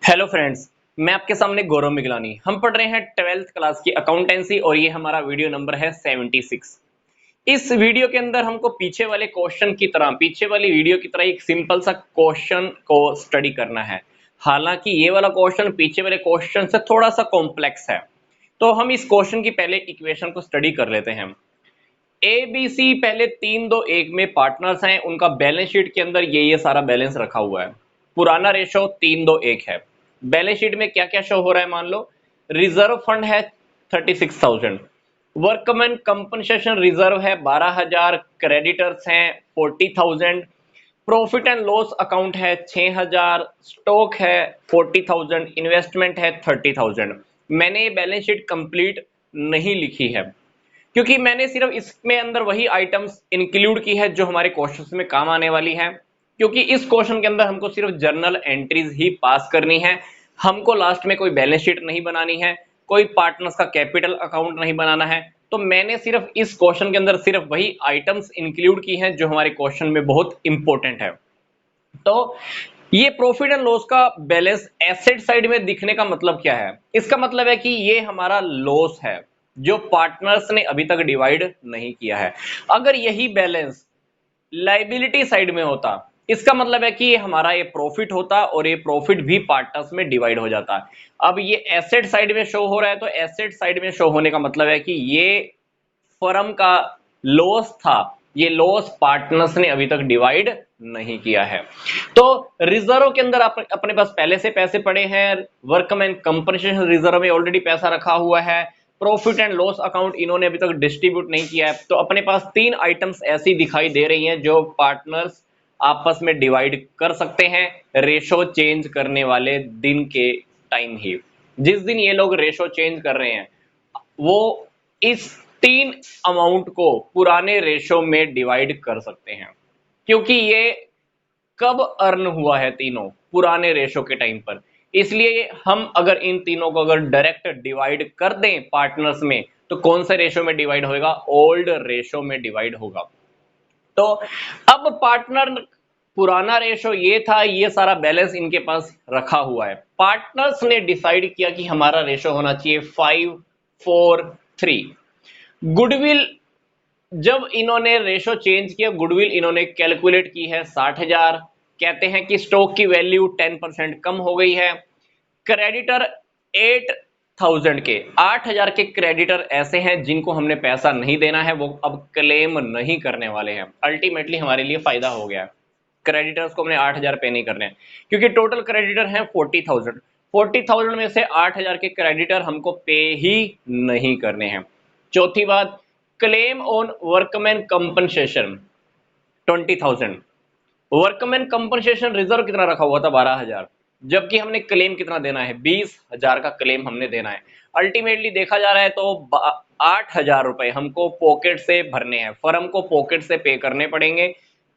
Hello friends, मैं आपके सामने गौरव मिगलानी। हम पढ़ रहे हैं 12th क्लास की अकाउंटेंसी और ये हमारा वीडियो नंबर है 76। इस वीडियो के अंदर हमको पीछे वाली वीडियो की तरह एक सिंपल सा क्वेश्चन को स्टडी करना है। हालांकि ये वाला क्वेश्चन पीछे वाले क्वेश्चन से थोड़ा सा कॉम्प्लेक्स है, तो हम इस क्वेश्चन की पहले इक्वेशन को स्टडी कर लेते हैं। ए बी सी पहले 3-2-1 में पार्टनर्स हैं, उनका बैलेंस शीट के अंदर ये सारा बैलेंस रखा हुआ है। पुराना रेशो 3-2-1 है। बैलेंस शीट में क्या क्या शो हो रहा है, मान लो रिजर्व फंड है 36,000, वर्कमैन कंपनसेशन रिजर्व है 12,000, क्रेडिटर्स हैं 40,000, प्रॉफिट एंड लॉस अकाउंट है 6,000, स्टॉक है 40,000, इन्वेस्टमेंट है 30,000। मैंने ये बैलेंस शीट कंप्लीट नहीं लिखी है क्योंकि मैंने सिर्फ इसमें अंदर वही आइटम्स इंक्लूड की है जो हमारे क्वेश्चन में काम आने वाली है। क्योंकि इस क्वेश्चन के अंदर हमको सिर्फ जर्नल एंट्रीज ही पास करनी है, हमको लास्ट में कोई बैलेंस शीट नहीं बनानी है, कोई पार्टनर्स का कैपिटल अकाउंट नहीं बनाना है। तो मैंने सिर्फ इस क्वेश्चन के अंदर सिर्फ वही आइटम्स इंक्लूड की हैं जो हमारे क्वेश्चन में बहुत इंपॉर्टेंट है। तो ये प्रॉफिट एंड लॉस का बैलेंस एसेट साइड में दिखने का मतलब क्या है? इसका मतलब है कि ये हमारा लॉस है जो पार्टनर्स ने अभी तक डिवाइड नहीं किया है। अगर यही बैलेंस लाइबिलिटी साइड में होता, इसका मतलब है कि ये हमारा ये प्रॉफिट होता और ये प्रॉफिट भी पार्टनर्स में डिवाइड हो जाता। अब ये एसेट साइड में शो हो रहा है, तो एसेट साइड में शो होने का मतलब है कि ये फर्म का लॉस था, ये लॉस पार्टनर्स ने अभी तक डिवाइड नहीं किया है। तो रिजर्व के अंदर अपने पास पहले से पैसे पड़े हैं, वर्कमैन कंपनसेशन रिजर्व में ऑलरेडी पैसा रखा हुआ है, प्रॉफिट एंड लॉस अकाउंट इन्होंने अभी तक डिस्ट्रीब्यूट नहीं किया है। तो अपने पास 3 आइटम्स ऐसी दिखाई दे रही हैं जो पार्टनर्स आपस में डिवाइड कर सकते हैं रेशो चेंज करने वाले दिन के टाइम ही। जिस दिन ये लोग रेशो चेंज कर रहे हैं वो इस 3 अमाउंट को पुराने रेशो में डिवाइड कर सकते हैं, क्योंकि ये कब अर्न हुआ है तीनों पुराने रेशो के टाइम पर। इसलिए हम अगर इन तीनों को अगर डायरेक्ट डिवाइड कर दें पार्टनर्स में, तो कौन से रेशो में डिवाइड होगा? ओल्ड रेशो में डिवाइड होगा। तो अब पार्टनर पुराना रेशो ये था, ये सारा बैलेंस इनके पास रखा हुआ है। पार्टनर्स ने डिसाइड किया कि हमारा रेशो होना चाहिए 5-4-3। गुडविल, जब इन्होंने रेशो चेंज किया, गुडविल इन्होंने कैलकुलेट की है 60,000। कहते हैं कि स्टॉक की वैल्यू 10% कम हो गई है। क्रेडिटर 8,000 के 8,000 के क्रेडिटर ऐसे हैं जिनको हमने पैसा नहीं देना है, वो अब क्लेम नहीं करने वाले हैं। अल्टीमेटली हमारे लिए फायदा हो गया है, क्रेडिटर्स को हमने 8,000 पे नहीं करने हैं, क्योंकि टोटल क्रेडिटर हैं 40,000। 40,000 में से 8,000 के क्रेडिटर हमको पे ही नहीं करने हैं। चौथी बात, claim on workman compensation 20,000। Workman compensation reserve कितना रखा हुआ था? 12,000, जबकि हमने क्लेम कितना देना है? 20,000 का क्लेम हमने देना है। अल्टीमेटली देखा जा रहा है तो 8,000 रुपए हमको पॉकेट से भरने हैं, फर्म को पॉकेट से पे करने पड़ेंगे,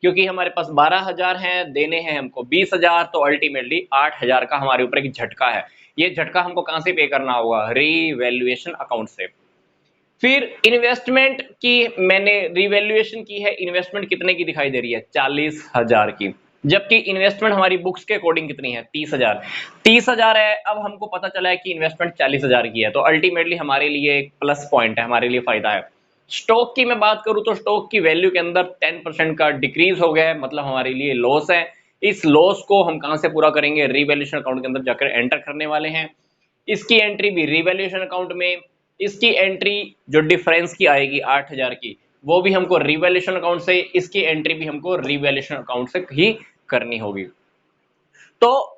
क्योंकि हमारे पास 12,000 हैं, देने हैं हमको 20,000। तो अल्टीमेटली 8,000 का हमारे ऊपर एक झटका है। ये झटका हमको कहां से पे करना होगा? रीवैल्यूएशन अकाउंट से। फिर इन्वेस्टमेंट की मैंने रिवैल्यूएशन की है, इन्वेस्टमेंट कितने की दिखाई दे रही है? 40,000 की, जबकि इन्वेस्टमेंट हमारी बुक्स के अकॉर्डिंग कितनी है? 30,000। 30,000 है। अब हमको पता चला है कि इन्वेस्टमेंट 40,000 की है, तो अल्टीमेटली हमारे लिए एक प्लस पॉइंट है, हमारे लिए फायदा है। स्टॉक की मैं बात करूं तो स्टॉक की वैल्यू के अंदर 10% का डिक्रीज हो गया है, मतलब हमारे लिए लॉस है। इस लॉस को हम कहां से पूरा करेंगे? रिवैल्यूएशन अकाउंट के अंदर जाकर एंटर करने वाले हैं। इसकी एंट्री भी रिवैल्यूएशन अकाउंट में, इसकी एंट्री जो डिफरेंस की आएगी 8,000 की, वो भी हमको रिवैल्यूएशन अकाउंट से, इसकी एंट्री भी हमको रिवैल्यूएशन अकाउंट से ही करनी होगी। तो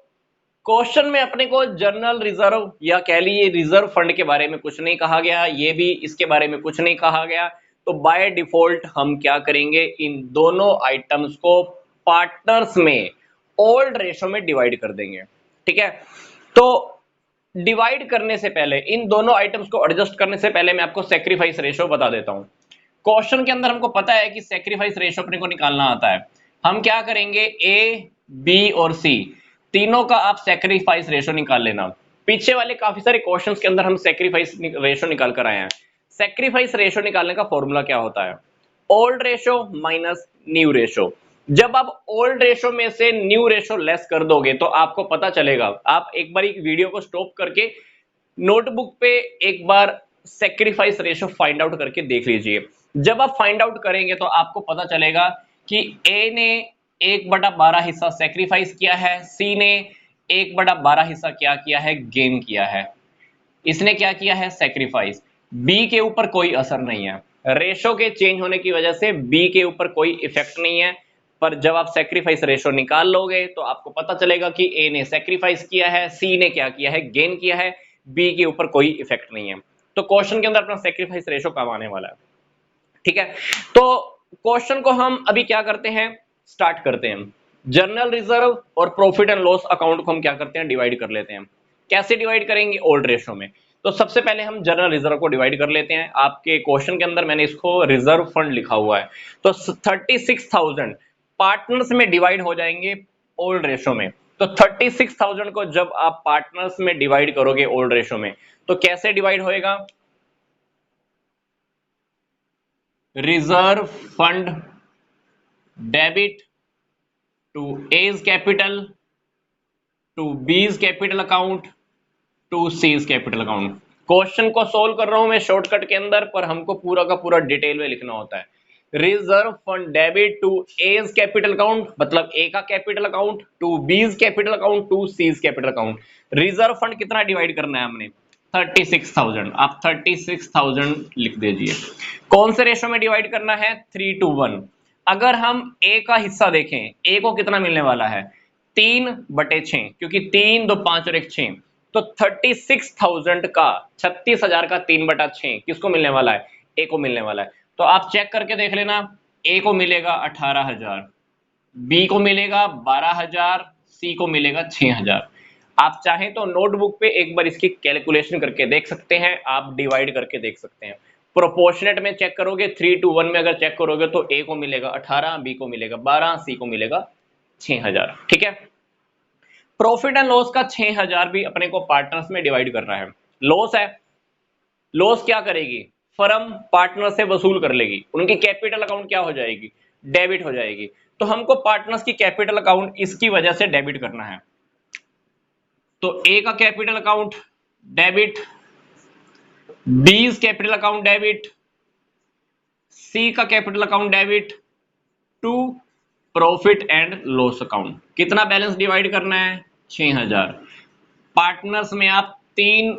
क्वेश्चन में अपने को जर्नल रिजर्व या कह लीजिए रिजर्व फंड के बारे में कुछ नहीं कहा गया, ये भी इसके बारे में कुछ नहीं कहा गया। तो बाय डिफॉल्ट हम क्या करेंगे? इन दोनों आइटम्स को पार्टनर्स में ओल्ड रेशो में डिवाइड कर देंगे। ठीक है, तो डिवाइड करने से पहले, इन दोनों आइटम्स को एडजस्ट करने से पहले मैं आपको सेक्रीफाइस रेशो बता देता हूं। क्वेश्चन के अंदर हमको पता है कि सेक्रीफाइस रेशो अपने को निकालना आता है। हम क्या करेंगे? ए, बी और सी तीनों का आप सेक्रीफाइस रेशो निकाल लेना। पीछे वाले काफी सारे क्वेश्चंस के अंदर हम सेक्रीफाइस रेशो निकाल कर आए हैं। सेक्रीफाइस रेशो निकालने का फॉर्मूला क्या होता है? Old ratio minus new ratio. जब आप ओल्ड रेशो में से न्यू रेशो लेस कर दोगे तो आपको पता चलेगा, आप एक बार वीडियो को स्टॉप करके नोटबुक पे एक बार सेक्रीफाइस रेशो फाइंड आउट करके देख लीजिए। जब आप फाइंड आउट करेंगे तो आपको पता चलेगा कि ए ने 1/12 हिस्सा सेक्रीफाइस किया है, सी ने 1/12 हिस्सा क्या किया है, गेन किया है। इसने क्या किया है, सेक्रीफाइस। बी के ऊपर कोई असर नहीं है, रेशो के चेंज होने की वजह से बी के ऊपर कोई इफेक्ट नहीं है। पर जब आप सेक्रीफाइस रेशो निकाल लोगे तो आपको पता चलेगा कि ए ने सेक्रीफाइस किया है, सी ने क्या किया है, गेन किया है, बी के ऊपर कोई इफेक्ट नहीं है। तो क्वेश्चन के अंदर अपना सेक्रीफाइस रेशो कब आने वाला है, ठीक है। तो क्वेश्चन को हम अभी क्या करते हैं, स्टार्ट करते हैं। जर्नल रिजर्व और प्रॉफिट एंड लॉस अकाउंट को हम क्या करते हैं, डिवाइड कर लेते हैं। कैसे डिवाइड करेंगे, ओल्ड रेशो में। तो सबसे पहले हम जर्नल रिजर्व को डिवाइड कर लेते हैं। आपके क्वेश्चन के अंदर मैंने इसको रिजर्व फंड लिखा हुआ है। तो 36,000 पार्टनर्स में डिवाइड हो जाएंगे ओल्ड रेशो में। तो 36,000 को जब आप पार्टनर्स में डिवाइड करोगे ओल्ड रेशो में, तो कैसे डिवाइड होएगा, reserve fund debit to A's capital to B's capital account to C's capital account. Question को सोल्व कर रहा हूं मैं शॉर्टकट के अंदर, पर हमको पूरा का पूरा डिटेल में लिखना होता है। Reserve fund debit to A's capital account, मतलब ए का capital account, to B's capital account, to C's capital account. Reserve fund कितना डिवाइड करना है हमने, 36,000। आप 36,000 लिख दीजिए। कौन से रेशो में डिवाइड करना है, 3:1। अगर हम ए का हिस्सा देखें, ए को कितना मिलने वाला है, 3/6, क्योंकि 3 2 5 और 1 6। तो 36,000 का 36,000 का 3/6 किसको मिलने वाला है, ए को मिलने वाला है। तो आप चेक करके देख लेना, ए को मिलेगा 18,000, बी को मिलेगा 12,000, सी को मिलेगा 6,000। आप चाहें तो नोटबुक पे एक बार इसकी कैलकुलेशन करके देख सकते हैं, आप डिवाइड करके देख सकते हैं। प्रोपोर्शनेट में चेक करोगे, 3:1 में अगर चेक करोगे तो ए को मिलेगा 18, बी को मिलेगा 12, सी को मिलेगा 6,000, ठीक है। प्रॉफिट एंड लॉस का 6,000 भी अपने को पार्टनर्स में डिवाइड करना है। लॉस है, लॉस क्या करेगी, फर्म पार्टनर से वसूल कर लेगी, उनकी कैपिटल अकाउंट क्या हो जाएगी, डेबिट हो जाएगी। तो हमको पार्टनर्स की कैपिटल अकाउंट इसकी वजह से डेबिट करना है। तो ए का capital account debit, B capital account debit, C का capital account debit to profit and loss account. कितना बैलेंस डिवाइड करना है, 6,000। पार्टनर्स में आप 3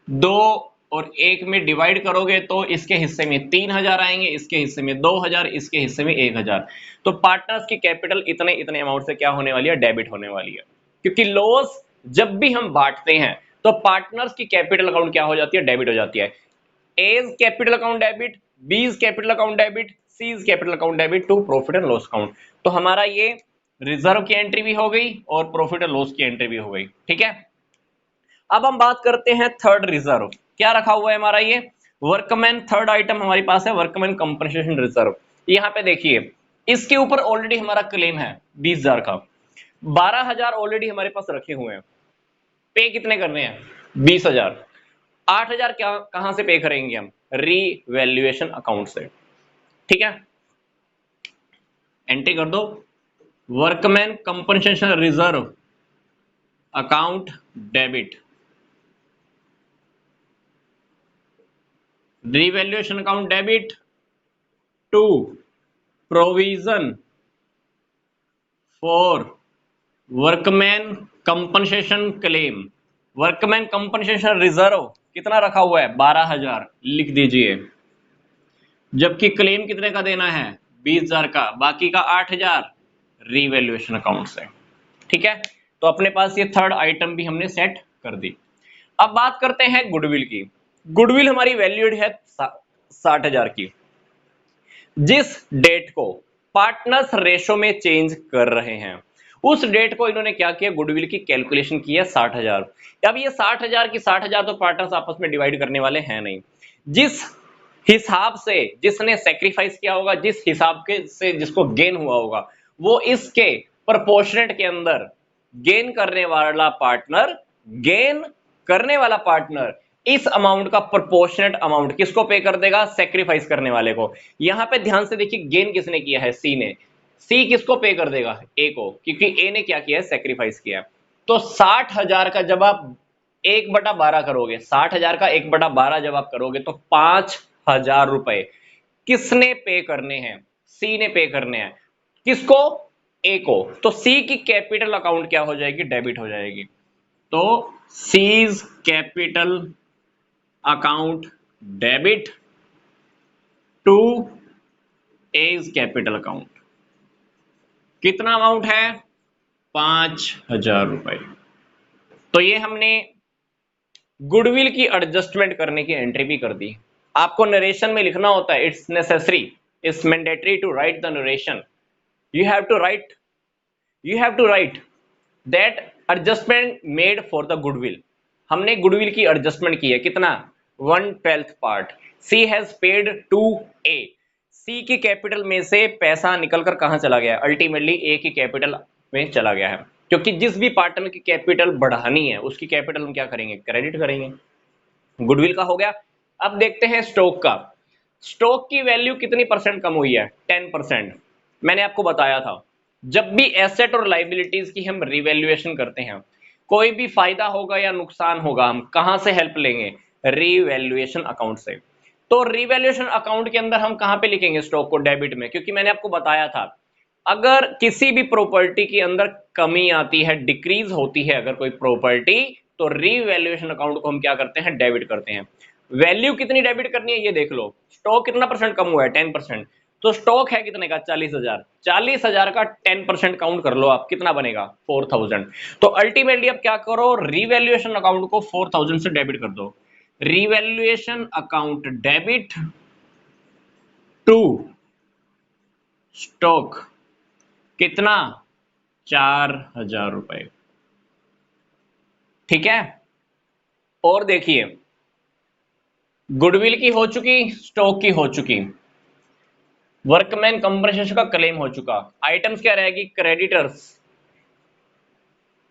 2 और 1 में डिवाइड करोगे तो इसके हिस्से में 3,000 आएंगे, इसके हिस्से में 2,000, इसके हिस्से में 1,000। तो पार्टनर्स की कैपिटल इतने इतने अमाउंट से क्या होने वाली है, डेबिट होने वाली है। क्योंकि लॉस जब भी हम बांटते हैं तो पार्टनर्स की कैपिटल अकाउंट क्या हो जाती है, डेबिट हो जाती है। A's capital account debit, B's capital account debit, C's capital account debit to profit and loss account. तो हमारा ये रिजर्व की एंट्री भी हो गई और प्रॉफिट एंड लॉस की एंट्री भी हो गई, ठीक है। अब हम बात करते हैं थर्ड रिजर्व। क्या रखा हुआ है हमारा, ये वर्कमैन, थर्ड आइटम हमारे पास है वर्कमैन कंपनसेशन रिजर्व। यहाँ पे देखिए, इसके ऊपर ऑलरेडी हमारा क्लेम है 20,000 का, 12,000 ऑलरेडी हमारे पास रखे हुए हैं। पे कितने करने हैं, 20,000। 8,000 क्या कहां से पे करेंगे हम, रीवैल्यूएशन अकाउंट से, ठीक है। एंट्री कर दो, workman compensation reserve account debit, revaluation account debit to provision for workman compensation claim. Workman compensation reserve कितना रखा हुआ है, 12,000 लिख दीजिए। जबकि क्लेम कितने का देना है, 20,000 का, बाकी का 8,000 रीवैल्यूएशन अकाउंट से, ठीक है। तो अपने पास ये थर्ड आइटम भी हमने सेट कर दी। अब बात करते हैं गुडविल की। गुडविल हमारी वैल्यूड है 60,000 की। जिस डेट को पार्टनर्स रेशो में चेंज कर रहे हैं उस डेट को इन्होंने क्या किया, गुडविल की कैलकुलेशन की है 60,000। अब ये 60,000 की 60,000 तो पार्टनर्स आपस में डिवाइड करने वाले हैं नहीं। जिस हिसाब से जिसने सेक्रीफाइस किया होगा, जिस हिसाब के से जिसको गेन हुआ होगा, वो इसके प्रोपोर्शनेट के अंदर गेन करने वाला पार्टनर इस अमाउंट का प्रोपोर्शनेट अमाउंट किसको पे कर देगा, सेक्रीफाइस करने वाले को। यहां पे ध्यान से देखिए, गेन किसने किया है, सी ने। सी किसको पे कर देगा, ए को, क्योंकि ए ने क्या किया है, सेक्रीफाइस किया है। तो 60,000 का जब आप 1/12 करोगे, 60,000 का 1/12 जब आप करोगे तो 5,000 रुपए किसने पे करने हैं, सी ने पे करने हैं। किसको, ए को। तो सी की कैपिटल अकाउंट क्या हो जाएगी, डेबिट हो जाएगी। तो C's capital account debit to A's capital account. कितना अमाउंट है, 5,000 रुपए। तो ये हमने गुडविल की एडजस्टमेंट करने की एंट्री भी कर दी। आपको नरेशन में लिखना होता है, it's necessary, it's mandatory to write the narration. You have to write that adjustment made for the goodwill. हमने गुडविल की एडजस्टमेंट की है, कितना, 1/12 part. C has paid to A. C की कैपिटल में से पैसा निकलकर कहां चला गया, अल्टीमेटली ए की कैपिटल में चला गया है, क्योंकि जिस भी पार्टनर की कैपिटल बढ़ानी है उसकी कैपिटल हम क्या करेंगे, क्रेडिट करेंगे। गुडविल का हो गया। अब देखते हैं स्टॉक का। स्टॉक की वैल्यू कितनी परसेंट कम हुई है, 10%। मैंने आपको बताया था जब भी एसेट और लाइबिलिटीज की हम रिवैल्यूएशन करते हैं, कोई भी फायदा होगा या नुकसान होगा, हम कहां से हेल्प लेंगे, रिवैल्यूएशन अकाउंट से। तो रिवैल्यूएशन अकाउंट के अंदर हम कहां पे लिखेंगे स्टॉक को, डेबिट में, क्योंकि मैंने आपको बताया था अगर किसी भी प्रॉपर्टी के अंदर कमी आती है, डिक्रीज होती है अगर कोई प्रॉपर्टी, तो रिवैल्यूएशन अकाउंट को हम क्या करते हैं, डेबिट करते हैं। वैल्यू कितनी डेबिट करनी है ये देख लो। स्टॉक कितना परसेंट कम हुआ है, 10%। तो स्टॉक है कितने का, 40,000। 40,000 का 10% काउंट कर लो आप, कितना बनेगा, 4,000। तो अल्टीमेटली अब क्या करो, रिवैल्यूएशन अकाउंट को 4,000 से डेबिट कर दो। Revaluation account debit to stock, कितना, 4,000 रुपए। ठीक है। और देखिए, गुडविल की हो चुकी, स्टॉक की हो चुकी, वर्कमैन कंपनसेशन का क्लेम हो चुका। आइटम्स क्या रहेगी, क्रेडिटर्स।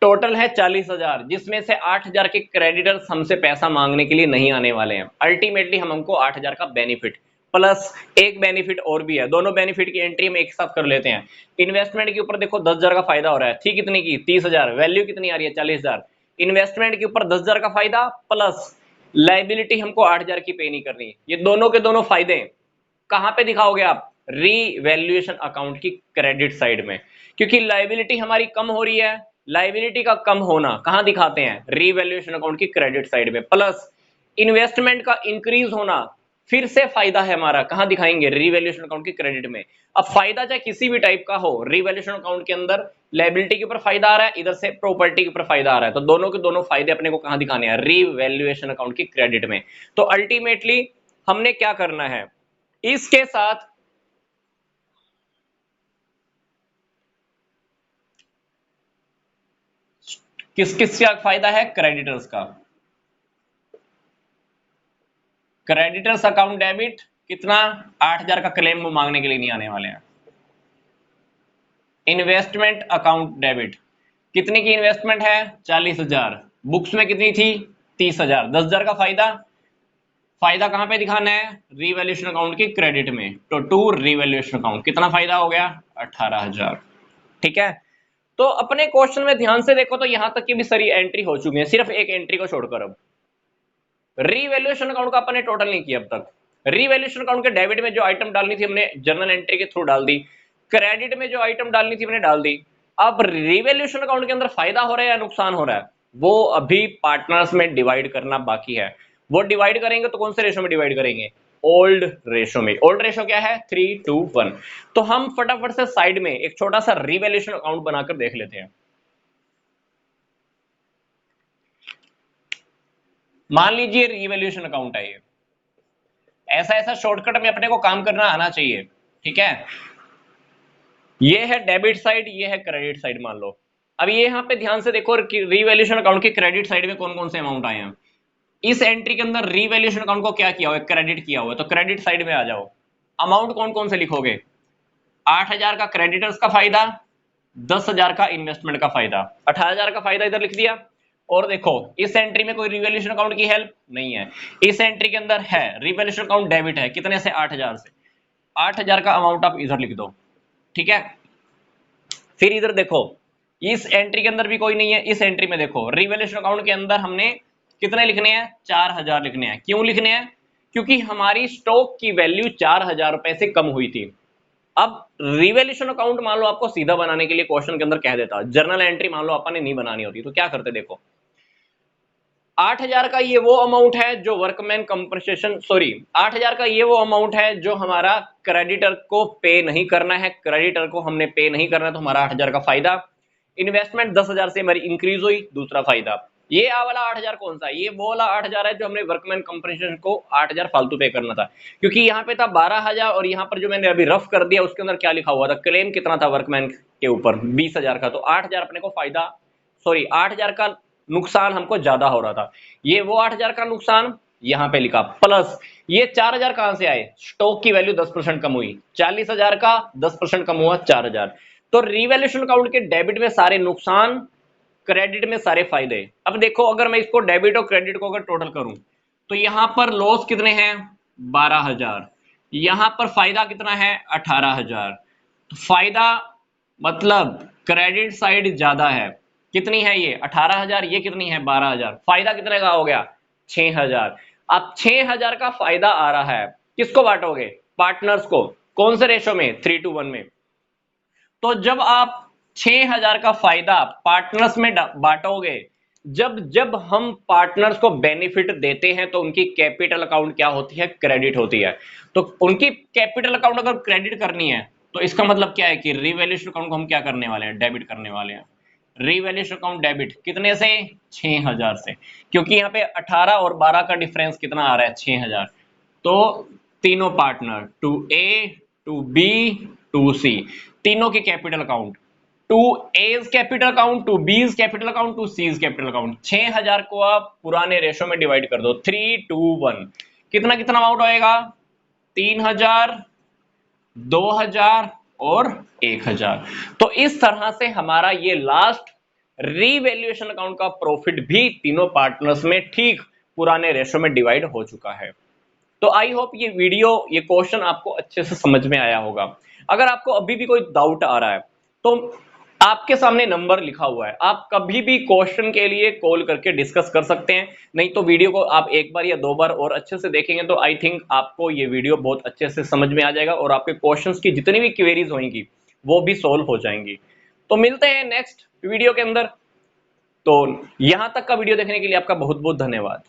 टोटल है 40,000, जिसमें से 8,000 के क्रेडिटर्स हमसे पैसा मांगने के लिए नहीं आने वाले हैं। अल्टीमेटली हमको 8,000 का बेनिफिट प्लस एक बेनिफिट और भी है, दोनों बेनिफिट की एंट्री हम एक साथ कर लेते हैं। इन्वेस्टमेंट के ऊपर देखो 10,000 का फायदा हो रहा है, थी कितनी की, 30,000, वैल्यू कितनी आ रही है, 40,000। इन्वेस्टमेंट के ऊपर 10,000 का फायदा प्लस लाइबिलिटी हमको 8,000 की पे नहीं करनी। ये दोनों के दोनों फायदे कहां पे दिखाओगे आप, रीवैल्यूएशन अकाउंट की क्रेडिट साइड में, क्योंकि लाइबिलिटी हमारी कम हो रही है। लाइबिलिटी का कम होना कहां दिखाते हैं, रीवैल्यूएशन अकाउंट की क्रेडिट साइड में। प्लस इन्वेस्टमेंट का इंक्रीज होना, फिर से फायदा है हमारा, कहां दिखाएंगे, रीवैल्यूएशन अकाउंट की क्रेडिट में। अब फायदा चाहे किसी भी टाइप का हो, रीवैल्यूएशन अकाउंट के अंदर लाइबिलिटी के ऊपर फायदा आ रहा है, इधर से प्रॉपर्टी के ऊपर फायदा आ रहा है, तो दोनों के दोनों फायदे अपने को कहां दिखाने हैं, रीवैल्यूएशन अकाउंट की क्रेडिट में। तो अल्टीमेटली हमने क्या करना है, इसके साथ किस किस का फायदा है, क्रेडिटर्स का। क्रेडिटर्स अकाउंट डेबिट कितना, 8,000 का क्लेम वो मांगने के लिए नहीं आने वाले हैं। इन्वेस्टमेंट अकाउंट डेबिट, कितने की इन्वेस्टमेंट है, 40,000, बुक्स में कितनी थी, 30,000, 10,000 का फायदा। फायदा कहां पे दिखाना है, रीवैल्यूएशन अकाउंट की क्रेडिट में। तो टू रीवैल्यूएशन अकाउंट कितना फायदा हो गया, 18,000। ठीक है। तो अपने क्वेश्चन में ध्यान से देखो तो यहां तक की भी सारी एंट्री हो चुकी है, सिर्फ एक एंट्री को छोड़कर। अब रीवैल्यूएशन अकाउंट का अपने टोटल नहीं किया अब तक। रीवैल्यूएशन अकाउंट के डेबिट में जो आइटम डालनी थी हमने जर्नल एंट्री के थ्रू डाल दी, क्रेडिट में जो आइटम डालनी थी हमने डाल दी। अब रीवैल्यूएशन अकाउंट के अंदर फायदा हो रहा है या नुकसान हो रहा है, वो अभी पार्टनर्स में डिवाइड करना बाकी है। वो डिवाइड करेंगे तो कौन से रेशो में डिवाइड करेंगे, ओल्ड रेशो में। ओल्ड रेशो क्या है, 3:1। तो हम फटाफट से साइड में एक छोटा सा रीवैल्यूएशन अकाउंट बनाकर देख लेते हैं। मान लीजिए रीवैल्यूएशन अकाउंट है ये, ऐसा ऐसा शॉर्टकट में अपने को काम करना आना चाहिए। ठीक है, ये है डेबिट साइड, ये है क्रेडिट साइड मान लो। अब ये यहां पे ध्यान से देखो, रीवैल्यूएशन अकाउंट के क्रेडिट साइड में कौन कौन से अमाउंट आए हैं। इस एंट्री के अंदर रीवैल्यूएशन अकाउंट को क्या किया हुआ है, क्रेडिट किया हुआ है, तो क्रेडिट साइड में आ जाओ। अमाउंट कौन कौन से लिखोगे, 8,000 का क्रेडिटर्स का फायदा, 10,000 का इन्वेस्टमेंट का फायदा, 18,000 का फायदा इधर लिख दिया। और देखो इस एंट्री में कोई रिवैल्यूएशन अकाउंट की हेल्प नहीं है, इस एंट्री के अंदर है रिवैल्यूएशन अकाउंट डेबिट है, कितने से, 8,000 से। 8,000 का अमाउंट आप इधर लिख दो। ठीक है, फिर इधर देखो, इस एंट्री के अंदर भी कोई नहीं है, इस एंट्री में देखो रिवैल्यूएशन अकाउंट के अंदर हमने कितने लिखने हैं, 4000 लिखने हैं। क्यों लिखने हैं? क्योंकि हमारी स्टॉक की वैल्यू 4000 रुपए से कम हुई थी। अब रिवैल्यूएशन अकाउंट मान लो आपको सीधा बनाने के लिए क्वेश्चन के अंदर कह देता, जर्नल एंट्री मान लो आपने नहीं बनानी होती, तो क्या करते, देखो 8000 का ये वो अमाउंट है जो वर्कमैन कंपनसेशन, सॉरी 8000 का ये वो अमाउंट है जो हमारा क्रेडिटर को पे नहीं करना है, क्रेडिटर को हमने पे नहीं करना, तो हमारा 8000 का फायदा। इन्वेस्टमेंट 10,000 से हमारी इंक्रीज हुई, दूसरा फायदा। ये वाला 8000 कौन सा है? ये वो वाला 8000 है जो हमने वर्कमैन कंपनसेशन को 8000 फालतू पे करना था, क्योंकि यहाँ पे था 12000 और यहाँ पर जो मैंने अभी रफ कर दिया उसके अंदर क्या लिखा हुआ था, क्लेम कितना था वर्कमैन के ऊपर 20000 का, तो 8000 अपने को फायदा, सॉरी 8000 का नुकसान हमको ज्यादा हो रहा था। ये वो 8000 का नुकसान यहां पे लिखा, प्लस ये 4000 कहां से आए, स्टॉक की वैल्यू 10% कम हुई, 40000 का 10% कम हुआ 4000। तो रिवैल्यूएशन अकाउंट के डेबिट में सारे नुकसान, क्रेडिट में सारे फायदे। अब देखो अगर मैं इसको डेबिट और क्रेडिट को अगर टोटल करूं तो यहां पर लॉस कितने हैं, 12000, यहां पर फायदा कितना है, 18000। तो फायदा मतलब क्रेडिट साइड ज्यादा है, कितनी है ये 18000, ये कितनी है 12000, फायदा कितने का हो गया 6000। अब 6000 का फायदा आ रहा है, किसको बांटोगे, पार्टनर्स को, कौन से रेशो में, 3:1 में। तो जब आप 6000 का फायदा पार्टनर्स में बांटोगे, जब जब हम पार्टनर्स को बेनिफिट देते हैं तो उनकी कैपिटल अकाउंट क्या होती है, क्रेडिट होती है। तो उनकी कैपिटल अकाउंट अगर क्रेडिट करनी है तो इसका मतलब क्या है कि रिवैल्यूएशन अकाउंट को हम क्या करने वाले हैं, डेबिट करने वाले हैं। रिवैल्यूएशन अकाउंट डेबिट कितने से, 6000 से, क्योंकि यहाँ पे 18 और 12 का डिफरेंस कितना आ रहा है, 6000। तो तीनों पार्टनर 2A 2B 2C तीनों की capital account, 2A's capital account, 2B's capital account, 2C's capital account, 6000 को आप पुराने रेशो में डिवाइड कर दो, 3:1, कितना कितना अमाउंट आएगा, 3000, 2000 और 1000। तो इस तरह से हमारा ये लास्ट रीवैल्यूएशन अकाउंट का प्रॉफिट भी तीनों पार्टनर्स में ठीक पुराने रेशो में डिवाइड हो चुका है। तो आई होप ये वीडियो, ये क्वेश्चन आपको अच्छे से समझ में आया होगा। अगर आपको अभी भी कोई डाउट आ रहा है तो आपके सामने नंबर लिखा हुआ है, आप कभी भी क्वेश्चन के लिए कॉल करके डिस्कस कर सकते हैं। नहीं तो वीडियो को आप एक बार या दो बार और अच्छे से देखेंगे तो आई थिंक आपको ये वीडियो बहुत अच्छे से समझ में आ जाएगा और आपके क्वेश्चंस की जितनी भी क्वेरीज होंगी वो भी सोल्व हो जाएंगी। तो मिलते हैं नेक्स्ट वीडियो के अंदर। तो यहां तक का वीडियो देखने के लिए आपका बहुत बहुत धन्यवाद।